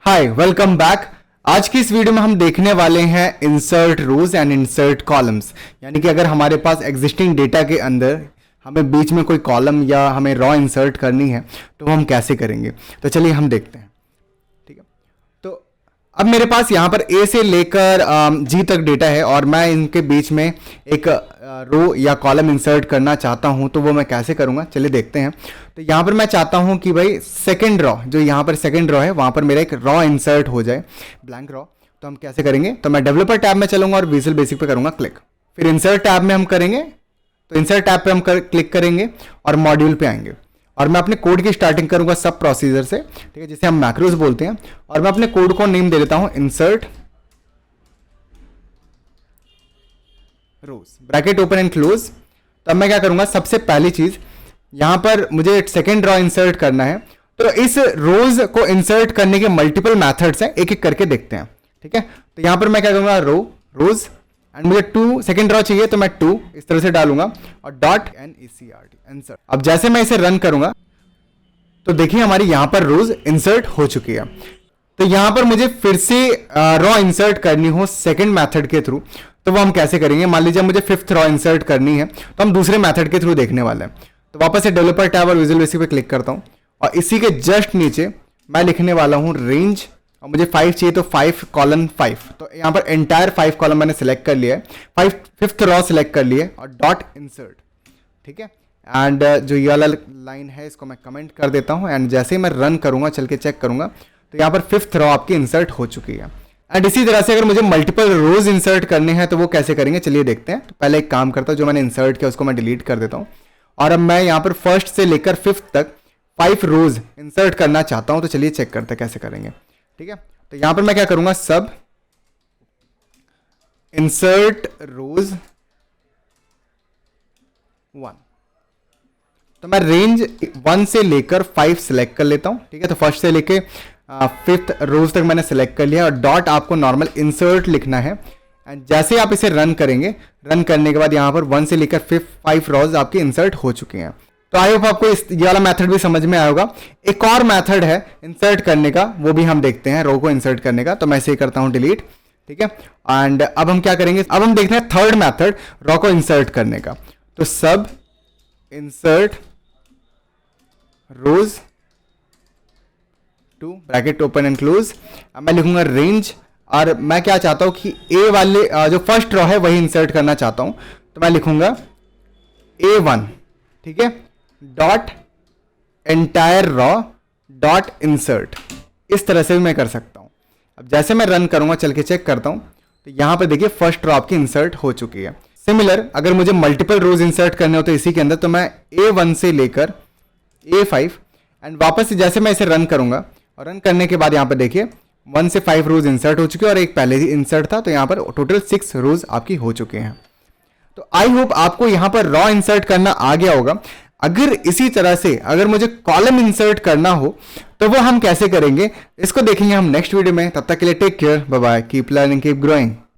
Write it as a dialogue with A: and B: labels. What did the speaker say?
A: Hi welcome back. आज की इस वीडियो में हम देखने वाले हैं insert rows and insert columns, यानी कि अगर हमारे पास एग्जिस्टिंग डेटा के अंदर हमें बीच में कोई कॉलम या हमें रॉ इंसर्ट करनी है तो हम कैसे करेंगे। तो चलिए हम देखते हैं। ठीक है, तो अब मेरे पास यहाँ पर ए से लेकर जी तक डेटा है और मैं इनके बीच में एक रो या कॉलम इंसर्ट करना चाहता हूँ, तो वो मैं कैसे करूँगा चलिए देखते हैं। तो यहाँ पर मैं चाहता हूँ कि भाई सेकंड रॉ, जो यहाँ पर सेकंड रॉ है वहाँ पर मेरा एक रॉ इंसर्ट हो जाए, ब्लैंक रॉ। तो हम कैसे करेंगे, तो मैं डेवलपर टैब में चलूँगा और विजुअल बेसिक पे करूँगा क्लिक। फिर इंसर्ट टैब में हम करेंगे, तो इंसर्ट टैब पे हम क्लिक करेंगे और मॉड्यूल पे आएंगे और मैं अपने कोड की स्टार्टिंग करूँगा सब प्रोसीजर से, ठीक है, जिसे हम मैक्रोस बोलते हैं। और मैं अपने कोड को नेम दे देता हूँ insert rows, bracket open and close. तो अब मैं क्या करूंगा, सबसे पहली चीज यहां पर मुझे सेकंड रॉ इंसर्ट करना है। तो इस रोज को इंसर्ट करने के मल्टीपल मेथड्स हैं, एक एक करके देखते हैं। ठीक है, तो यहां पर मैं क्या करूंगा, रोज एंड मुझे 2 सेकंड रॉ चाहिए तो मैं 2 इस तरह से डालूंगा और डॉट NECRT इंसर्ट। अब जैसे मैं इसे रन करूंगा तो देखिए हमारी यहां पर रोज इंसर्ट हो चुकी है। तो यहां पर मुझे फिर से रॉ इंसर्ट करनी हो सेकंड मेथड के थ्रू, तो वो हम कैसे करेंगे। मान लीजिए मुझे फिफ्थ रॉ इंसर्ट करनी है तो हम दूसरे मेथड के थ्रू देखने वाले हैं। तो वापस से डेवलपर टैब और विजुअल बेसिक पे क्लिक करता हूं और इसी के जस्ट नीचे मैं लिखने वाला हूं रेंज, और मुझे 5 चाहिए तो 5:5। तो यहाँ पर एंटायर 5 कॉलम मैंने सेलेक्ट कर लिया है, फिफ्थ रॉ सेलेक्ट कर लिया है और डॉट इंसर्ट। ठीक है, एंड जो ये वाला लाइन है इसको मैं कमेंट कर देता हूं एंड जैसे ही मैं रन करूंगा, चल के चेक करूंगा, तो यहाँ पर फिफ्थ रॉ आपकी इंसर्ट हो चुकी है। एंड इसी तरह से अगर मुझे मल्टीपल रोज इंसर्ट करने हैं तो वो कैसे करेंगे चलिए देखते हैं। तो पहले एक काम करता हूं, जो मैंने इंसर्ट किया उसको मैं डिलीट कर देता हूं और अब मैं यहाँ पर फर्स्ट से लेकर फिफ्थ तक 5 रोज इंसर्ट करना चाहता हूं। तो चलिए चेक करते हैं कैसे करेंगे। ठीक है, तो यहां पर मैं क्या करूंगा, सब इंसर्ट रोज 1, तो मैं रेंज 1 से लेकर 5 सेलेक्ट कर लेता हूं। ठीक है, तो फर्स्ट से लेकर फिफ्थ रोज तक मैंने सेलेक्ट कर लिया और डॉट आपको नॉर्मल इंसर्ट लिखना है। एंड जैसे आप इसे रन करेंगे, रन करने के बाद यहाँ पर 1 से लेकर 5 रोज आपके इंसर्ट हो चुके हैं। तो आई होप आपको ये वाला मेथड भी समझ में आया होगा। एक और मेथड है इंसर्ट करने का, वो भी हम देखते हैं, रो को इंसर्ट करने का। तो मैं इसे करता हूँ डिलीट। ठीक है, एंड अब हम क्या करेंगे, अब हम देखते हैं थर्ड मेथड रो को इंसर्ट करने का। तो सब insert rows 2 bracket open and close. अब मैं लिखूंगा रेंज और मैं क्या चाहता हूं कि ए वाले जो फर्स्ट रॉ है वही इंसर्ट करना चाहता हूं, तो मैं लिखूंगा A1। ठीक है, dot entire raw dot insert. इस तरह से भी मैं कर सकता हूं। अब जैसे मैं रन करूंगा, चल के चेक करता हूं, तो यहां पर देखिए फर्स्ट रॉ आपकी इंसर्ट हो चुकी है। सिमिलर अगर मुझे मल्टीपल रोज इंसर्ट करने हो तो इसी के अंदर, तो मैं A1 से लेकर A5 एंड वापस से जैसे मैं इसे रन करूंगा और रन करने के बाद यहाँ पर देखिए 1 से 5 रोज इंसर्ट हो चुके हैं और एक पहले ही इंसर्ट था, तो यहाँ पर टोटल 6 रोज आपकी हो चुके हैं। तो आई होप आपको यहाँ पर रॉ इंसर्ट करना आ गया होगा। अगर इसी तरह से अगर मुझे कॉलम इंसर्ट करना हो तो वो हम कैसे करेंगे, इसको देखेंगे हम नेक्स्ट वीडियो में। तब तक के लिए take care, bye bye, keep learning, keep growing.